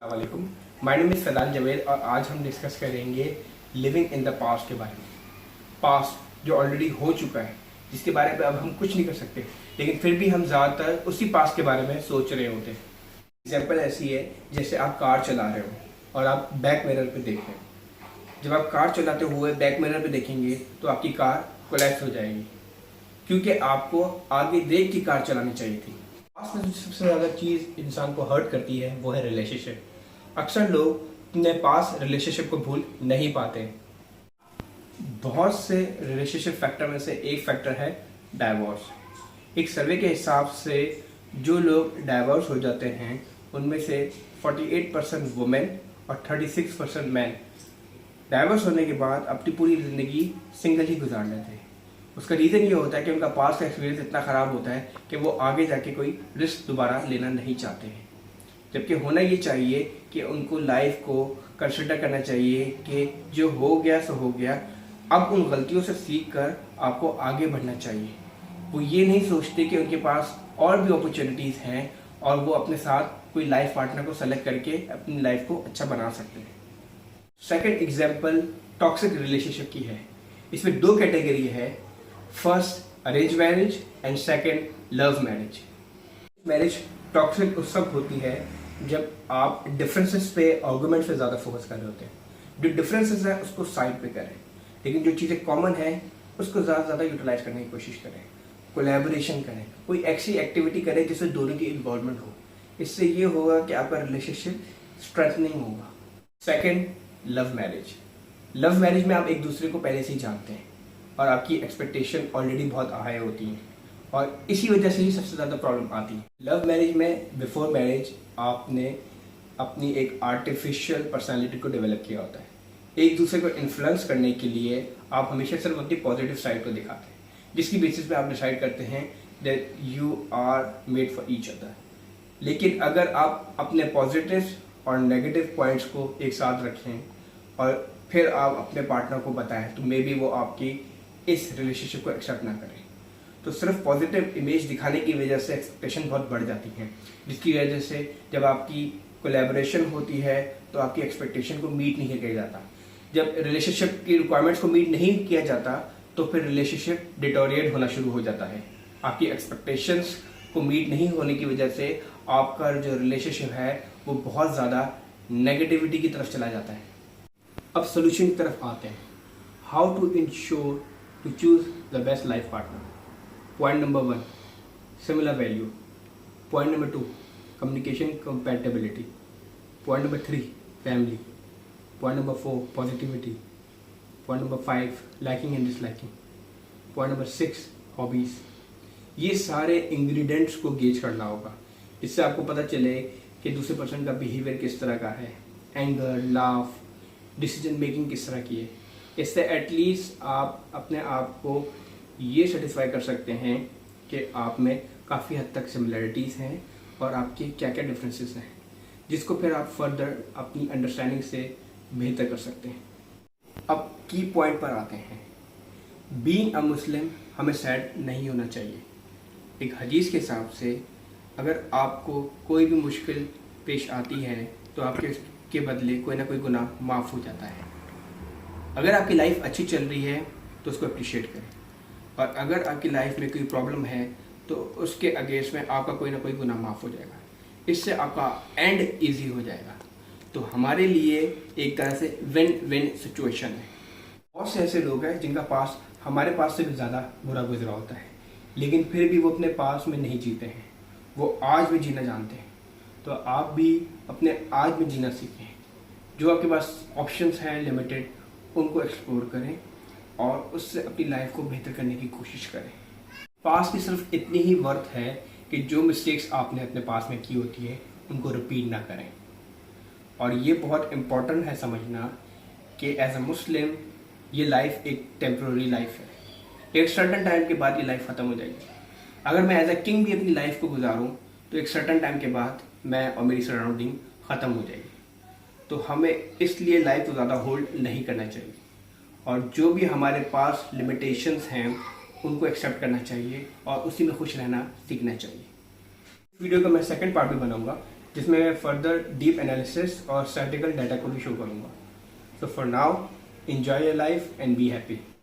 वालेकुम, my name is Faizan Javed और आज हम डिस्कस करेंगे लिविंग इन द पास्ट के बारे में। पास्ट जो ऑलरेडी हो चुका है, जिसके बारे में अब हम कुछ नहीं कर सकते, लेकिन फिर भी हम ज़्यादातर उसी पास्ट के बारे में सोच रहे होते हैं। एग्जाम्पल ऐसी है जैसे आप कार चला रहे हो और आप बैक मिरर पे देख रहे हो। जब आप कार चलाते हुए बैक मिरर पे देखेंगे तो आपकी कार कोलैप्स हो जाएगी, क्योंकि आपको आगे देख के कार चलानी चाहिए थी। पास्ट में जो सबसे ज़्यादा चीज़ इंसान को हर्ट करती है वो है रिलेशनशिप। अक्सर लोग अपने पास रिलेशनशिप को भूल नहीं पाते। बहुत से रिलेशनशिप फैक्टर में से एक फैक्टर है डाइवोर्स। एक सर्वे के हिसाब से जो लोग डाइवोर्स हो जाते हैं उनमें से 48% वुमेन और 36% मैन डाइवोर्स होने के बाद अपनी पूरी ज़िंदगी सिंगल ही गुजार लेते हैं। उसका रीज़न ये होता है कि उनका पास्ट का एक्सपीरियंस इतना ख़राब होता है कि वो आगे जाके कोई रिस्क दोबारा लेना नहीं चाहते हैं। जबकि होना ये चाहिए कि उनको लाइफ को कंसिडर करना चाहिए कि जो हो गया सो हो गया, अब उन गलतियों से सीख कर आपको आगे बढ़ना चाहिए। वो ये नहीं सोचते कि उनके पास और भी अपॉर्चुनिटीज़ हैं और वो अपने साथ कोई लाइफ पार्टनर को सेलेक्ट करके अपनी लाइफ को अच्छा बना सकते हैं। सेकेंड एग्जाम्पल टॉक्सिक रिलेशनशिप की है। इसमें दो कैटेगरी है, first arrange marriage and second love marriage. Marriage toxic उस वक्त होती है जब आप डिफरेंसेस पे आर्गुमेंट पे ज़्यादा फोकस कर रहे होते हैं। जो डिफरेंसेस है उसको साइड पे करें, लेकिन जो चीज़ें कॉमन है उसको ज़्यादा से ज़्यादा यूटिलाइज करने की कोशिश करें। कोलैबोरेशन करें, कोई ऐसी एक्टिविटी करें जिससे दोनों की इन्वॉल्वमेंट हो। इससे ये होगा कि आपका रिलेशनशिप स्ट्रेंथनिंग होगा। Second, love marriage. Love marriage में आप एक दूसरे को पहले से ही जानते हैं और आपकी एक्सपेक्टेशन ऑलरेडी बहुत हाई होती है और इसी वजह से ही सबसे ज़्यादा प्रॉब्लम आती है। लव मैरिज में बिफोर मैरिज आपने अपनी एक आर्टिफिशियल पर्सनालिटी को डेवलप किया होता है। एक दूसरे को इन्फ्लुएंस करने के लिए आप हमेशा सिर्फ अपनी पॉजिटिव साइड को दिखाते हैं, जिसकी बेसिस पे आप डिसाइड करते हैं that you are made for each other. लेकिन अगर आप अपने पॉजिटिव और नेगेटिव पॉइंट्स को एक साथ रखें और फिर आप अपने पार्टनर को बताएं तो मे बी वो आपकी इस रिलेशनशिप को एक्सेप्ट ना करें। तो सिर्फ पॉजिटिव इमेज दिखाने की वजह से एक्सपेक्टेशन बहुत बढ़ जाती है, जिसकी वजह से जब आपकी कोलैबोरेशन होती है तो आपकी एक्सपेक्टेशन को मीट नहीं किया जाता। जब रिलेशनशिप की रिक्वायरमेंट्स को मीट नहीं किया जाता तो फिर रिलेशनशिप डिटोरिएट होना शुरू हो जाता है। आपकी एक्सपेक्टेशंस को मीट नहीं होने की वजह से आपका जो रिलेशनशिप है वो बहुत ज़्यादा नेगेटिविटी की तरफ चला जाता है। अब सोल्यूशन की तरफ आते हैं। How to ensure to choose the best life partner. Point number 1, similar value. Point number 2, communication compatibility. Point number 3, family. Point number 4, positivity. Point number 5, liking and disliking. Point number 6, hobbies. ये सारे ingredients को gauge करना होगा। इससे आपको पता चले कि दूसरे पर्सन का बिहेवियर किस तरह का है, एंगर, लाफ, डिसीजन मेकिंग किस तरह की है। इससे एटलीस्ट आप अपने आप को ये सेटिस्फाई कर सकते हैं कि आप में काफ़ी हद तक सिमिलरिटीज़ हैं और आपके क्या क्या डिफरेंसेस हैं, जिसको फिर आप फर्दर अपनी अंडरस्टैंडिंग से बेहतर कर सकते हैं। अब की पॉइंट पर आते हैं। बीइंग अ मुस्लिम हमें सैड नहीं होना चाहिए। एक हदीस के हिसाब से अगर आपको कोई भी मुश्किल पेश आती है तो आपके बदले कोई ना कोई गुनाह माफ़ हो जाता है। अगर आपकी लाइफ अच्छी चल रही है तो उसको अप्रिशिएट करें, और अगर आपकी लाइफ में कोई प्रॉब्लम है तो उसके अगेंस्ट में आपका कोई ना कोई गुनाह माफ़ हो जाएगा। इससे आपका एंड इजी हो जाएगा। तो हमारे लिए एक तरह से विन विन सिचुएशन है। बहुत से ऐसे लोग हैं जिनका पास हमारे पास से भी ज़्यादा बुरा गुजरा होता है, लेकिन फिर भी वो अपने पास में नहीं जीते हैं, वो आज में जीना जानते हैं। तो आप भी अपने आज में जीना सीखें। जो आपके पास ऑप्शंस हैं लिमिटेड, उनको एक्सप्लोर करें और उससे अपनी लाइफ को बेहतर करने की कोशिश करें। पास की सिर्फ इतनी ही वर्थ है कि जो मिस्टेक्स आपने अपने पास में की होती है उनको रिपीट ना करें। और ये बहुत इम्पॉर्टेंट है समझना कि एज अ मुस्लिम ये लाइफ एक टेम्प्रेरी लाइफ है। एक सर्टन टाइम के बाद ये लाइफ ख़त्म हो जाएगी। अगर मैं एज अ किंग भी अपनी लाइफ को गुजारूँ तो एक सर्टन टाइम के बाद मैं और मेरी सराउंडिंग ख़त्म हो जाएगी। तो हमें इसलिए लाइफ को ज़्यादा होल्ड नहीं करना चाहिए और जो भी हमारे पास लिमिटेशंस हैं उनको एक्सेप्ट करना चाहिए और उसी में खुश रहना सीखना चाहिए। वीडियो का मैं सेकंड पार्ट भी बनाऊंगा जिसमें मैं फर्दर डीप एनालिसिस और स्टैटिकल डाटा को भी शो करूँगा। So for now, enjoy your life and be happy.